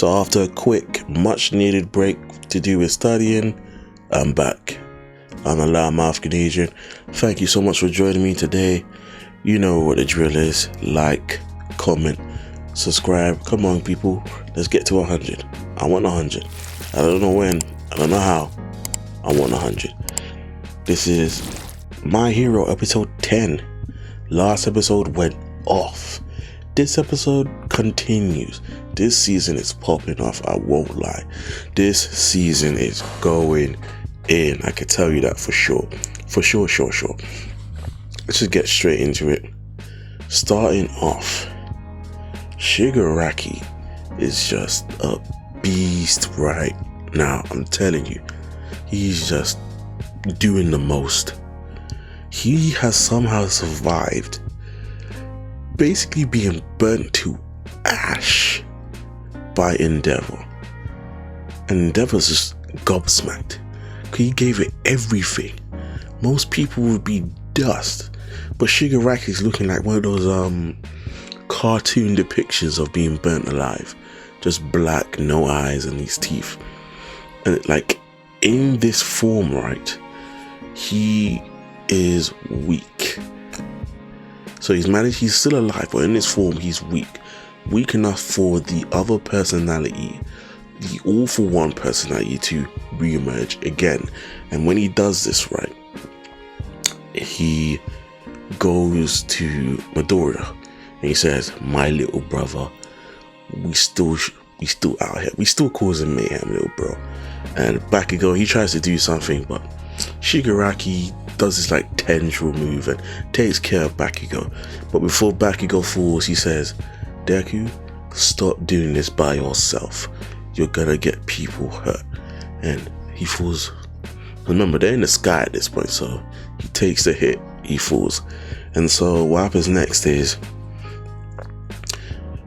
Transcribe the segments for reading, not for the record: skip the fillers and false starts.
So after a quick, much needed break to do with studying, I'm back. I'm a loudmouth Canadian. Thank you so much for joining me today. You know what the drill is. Like, comment, subscribe. Come on, people. Let's get to 100. I want 100. I don't know when. I don't know how. I want 100. This is My Hero episode 10. Last episode went off. This episode continues. This season is popping off, I won't lie. This season is going in. I can tell you that for sure. For sure. Let's just get straight into it. Starting off, Shigaraki is just a beast right now. I'm telling you. He's just doing the most. He has somehow survived basically being burnt to ash by Endeavor. And Endeavor's just gobsmacked. He gave it everything. Most people would be dust. But Shigaraki's looking like one of those cartoon depictions of being burnt alive. Just black, no eyes, and his teeth. And like in this form, right, he is weak. So he's still alive, but in this form he's weak enough for the other personality, the All For One personality, to re-emerge again. And when he does this, right, he goes to Midoriya and he says, "My little brother, we still out here, we still causing mayhem, little bro." And Bakugo, he tries to do something, but Shigaraki does this like tendril move and takes care of Bakugo. But before Bakugo falls, he says, "Deku, stop doing this by yourself. You're gonna get people hurt." And he falls. Remember, they're in the sky at this point, so he takes the hit, he falls. And so what happens next is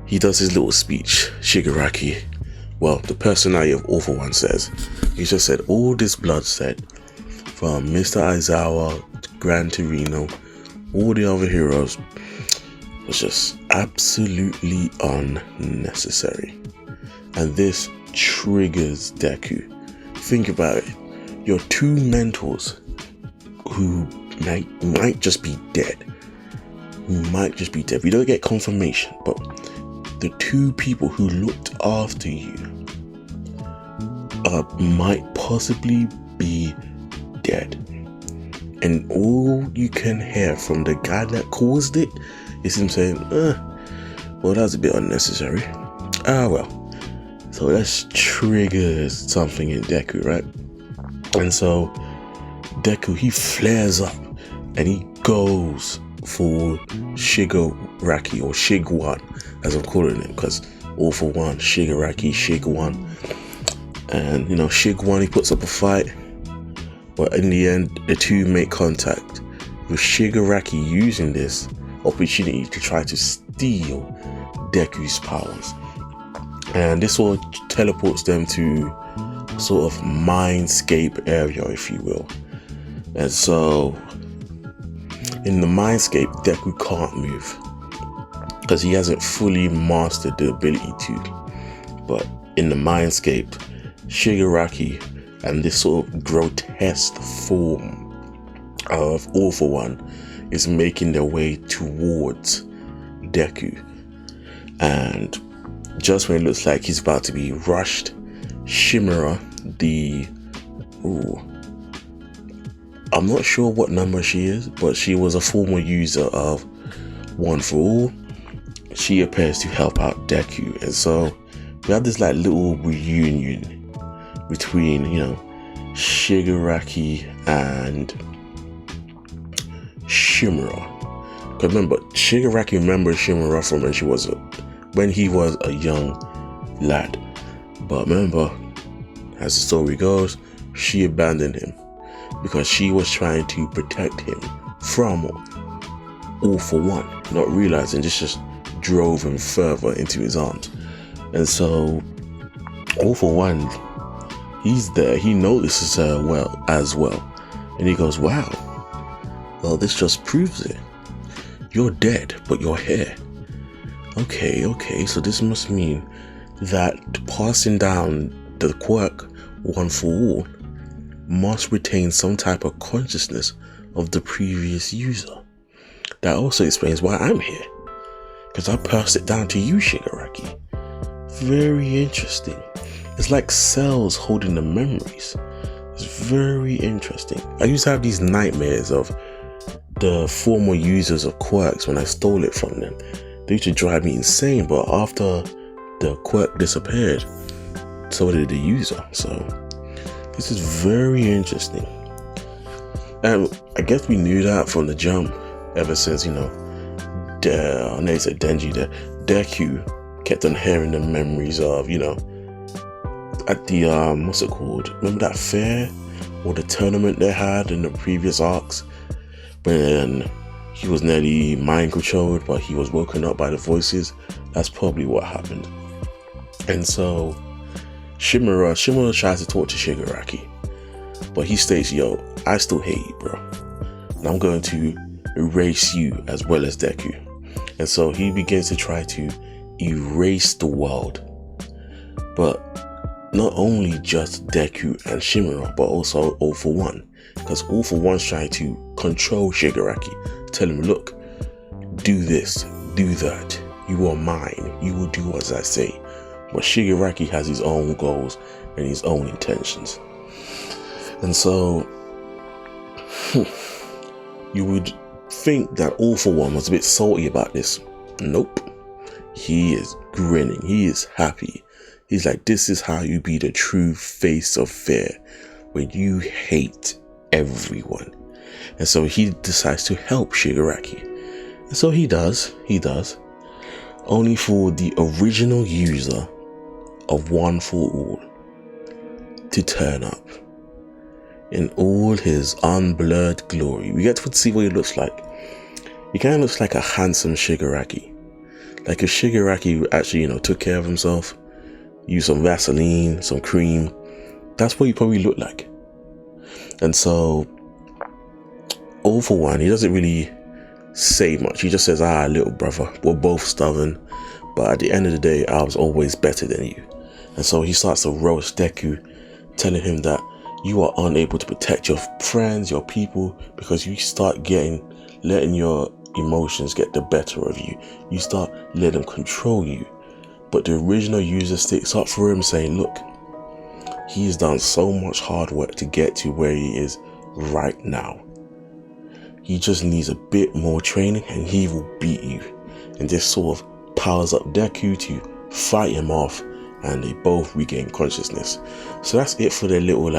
he does his little speech. Shigaraki, well, the personality of All For One, says, he just said, "All this bloodshed from Mr. Aizawa, Gran Torino, all the other heroes was just absolutely unnecessary." And this triggers Deku. Think about it. Your two mentors who might just be dead. We don't get confirmation, but the two people who looked after you might possibly be dead. And all you can hear from the guy that caused it is him saying, well, that's a bit unnecessary. Well. So that triggers something in Deku, right? And so Deku, he flares up and he goes for Shigaraki, or Shig-1, as I'm calling him, because All For One, Shigaraki, Shig-1. And you know, Shig-1, he puts up a fight, but in the end, the two make contact, with Shigaraki using this opportunity to try to steal Deku's powers. And this all teleports them to sort of mindscape area, if you will. And so in the mindscape, Deku can't move because he hasn't fully mastered the ability to. But in the mindscape, Shigaraki and this sort of grotesque form of All For One is making their way towards Deku. And just when it looks like he's about to be rushed, Shimura, I'm not sure what number she is, but she was a former user of One For All. She appears to help out Deku, and so we have this like little reunion between, you know, Shigaraki and Shimura. Because remember, Shigaraki remembers Shimura from when he was a young lad. But remember, as the story goes, she abandoned him because she was trying to protect him from All For One, not realizing this just drove him further into his arms. And so All For One, he's there, he notices her as well, and he goes, "Wow, well, this just proves it. You're dead, but you're here. Okay, so this must mean that passing down the quirk one for all must retain some type of consciousness of the previous user. That also explains why I'm here, because I passed it down to you, Shigaraki. Very interesting. It's like cells holding the memories. It's very interesting. I used to have these nightmares of the former users of quirks when I stole it from them. They used to drive me insane, but after the quirk disappeared, so did the user. So this is very interesting. And I guess we knew that from the jump, ever since, I know you said Denji there, Deku kept on hearing the memories of, at the, what's it called? Remember that fair or the tournament they had in the previous arcs? When he was nearly mind controlled, but he was woken up by the voices. That's probably what happened. And so Shimura tries to talk to Shigaraki, but he states, yo, I still hate you, bro. And I'm going to erase you as well as Deku. And so he begins to try to erase the world. But not only just Deku and Shimura, but also All For One. Because All For One's trying to control Shigaraki. Tell him, look, do this, do that. You are mine. You will do as I say. But Shigaraki has his own goals and his own intentions. And so, you would think that All For One was a bit salty about this. Nope. He is grinning. He is happy. He's like, this is how you be the true face of fear, when you hate everyone. And so he decides to help Shigaraki. And so he does. Only for the original user of One For All to turn up in all his unblurred glory. We get to see what he looks like. He kind of looks like a handsome Shigaraki. Like if Shigaraki actually, took care of himself, used some Vaseline, some cream, that's what he probably looked like. And so, All For One, he doesn't really say much. He just says, little brother, we're both stubborn, but at the end of the day, I was always better than you. And so he starts to roast Deku, telling him that you are unable to protect your friends, your people, because you start letting your emotions get the better of you. You start letting them control you. But the original user sticks up for him, saying, look, he's done so much hard work to get to where he is right now. He just needs a bit more training and he will beat you. And this sort of powers up Deku to fight him off, and they both regain consciousness. So that's it for their little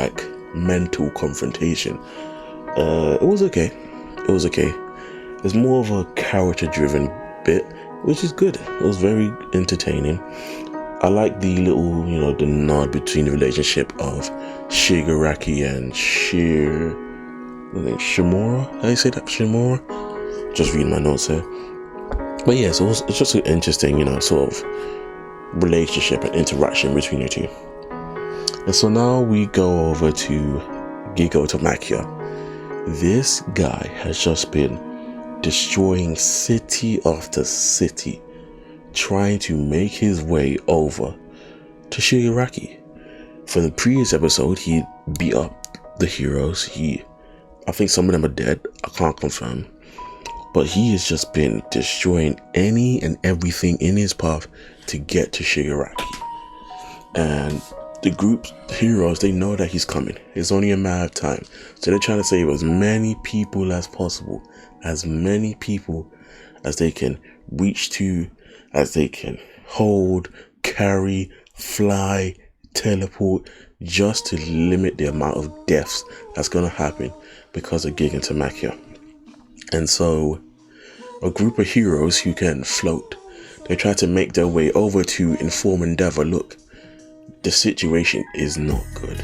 mental confrontation. It was okay. It's more of a character driven bit, which is good. It was very entertaining. I like the little, the nod between the relationship of Shigaraki and Shimura. How do you say that? Shimura? Just reading my notes here. But yes, it's just an interesting, sort of relationship and interaction between the two. And so now we go over to Gigo Tamakia. This guy has just been destroying city after city, trying to make his way over to Shigaraki. For the previous episode, he beat up the heroes. I think some of them are dead. I can't confirm. But he has just been destroying any and everything in his path to get to Shigaraki. And the group heroes, they know that he's coming. It's only a matter of time. So they're trying to save as many people as possible. As many people as they can reach to, as they can hold, carry, fly, teleport, just to limit the amount of deaths that's going to happen because of Giga Tamakia. And so a group of heroes who can float, they try to make their way over to inform Endeavor, look, the situation is not good.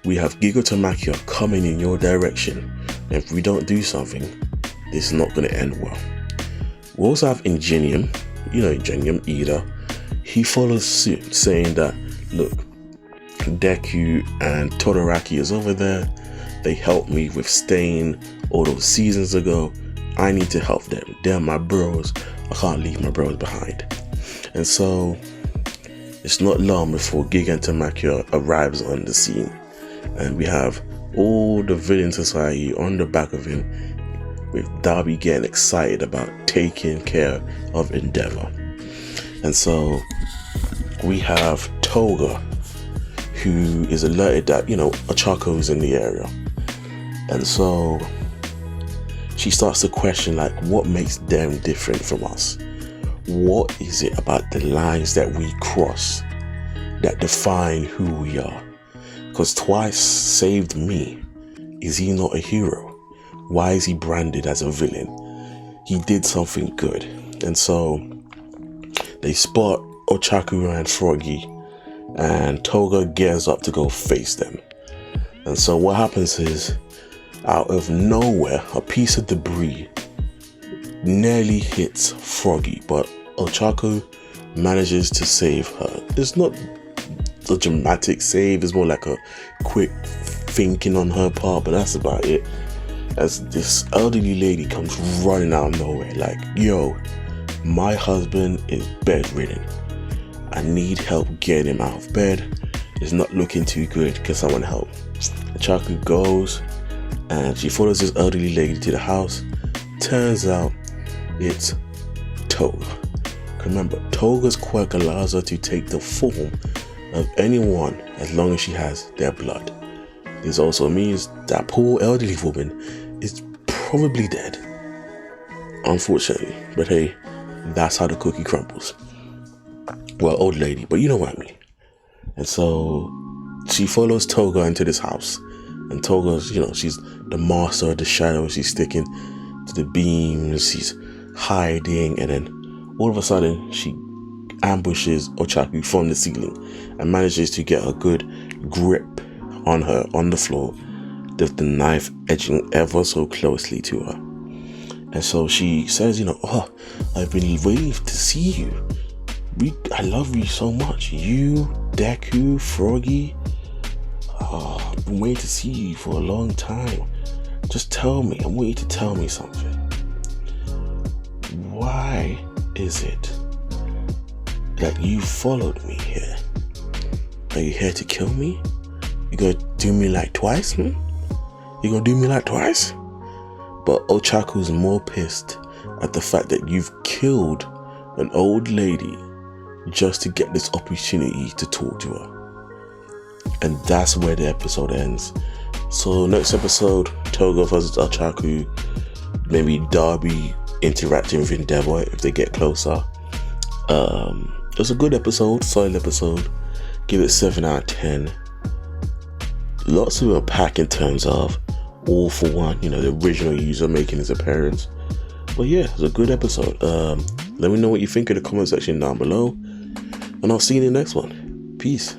We have Giga Tamakia coming in your direction. And if we don't do something, this is not going to end well. We also have Ingenium, Ingenium Ida. He follows suit, saying that, look, Deku and Todoraki is over there. They helped me with Stain all those seasons ago. I need to help them. They're my bros. I can't leave my bros behind. And so It's not long before Gigantomachia arrives on the scene, and we have all the villain society on the back of him, with Darby getting excited about taking care of Endeavor. And so we have Toga, who is alerted that, Ochako is in the area. And so she starts to question, like, what makes them different from us? What is it about the lines that we cross that define who we are? Because Twice saved me. Is he not a hero? Why is he branded as a villain? He did something good. And so they spot Ochaku and Froggy, and Toga gears up to go face them. And so what happens is, out of nowhere, a piece of debris nearly hits Froggy, but Ochaku manages to save her. It's not a dramatic save, it's more like a quick thinking on her part, but that's about it. As this elderly lady comes running out of nowhere, like, yo, my husband is bedridden. I need help getting him out of bed. It's not looking too good. Can someone help? Ochaku goes and she follows this elderly lady to the house. Turns out it's Toga. Remember, Toga's quirk allows her to take the form of anyone as long as she has their blood. This also means that poor elderly woman is probably dead, unfortunately. But hey, that's how the cookie crumbles. Well, old lady, but you know what I mean. And so she follows Toga into this house, and Toga's, she's the master of the shadows. She's sticking to the beams, she's hiding, and then all of a sudden she ambushes Ochaku from the ceiling and manages to get a good grip on her on the floor, with the knife edging ever so closely to her. And so she says, oh, I've been waiting to see you. I love you so much. You, Deku, Froggy. Oh, I've been waiting to see you for a long time. Just tell me. I want you to tell me something. Why is it that you followed me here? Are you here to kill me? You gonna do me like Twice? You gonna do me like Twice? But Ochaku's more pissed at the fact that you've killed an old lady just to get this opportunity to talk to her. And that's where the episode ends. So next episode, Toga versus Ochaku, maybe Darby interacting with Endeavor if they get closer. It was a good episode, solid episode. Give it 7 out of 10. Lots to unpack in terms of All For One, the original user making his appearance. But yeah, it was a good episode. Let me know what you think in the comment section down below, and I'll see you in the next one. Peace.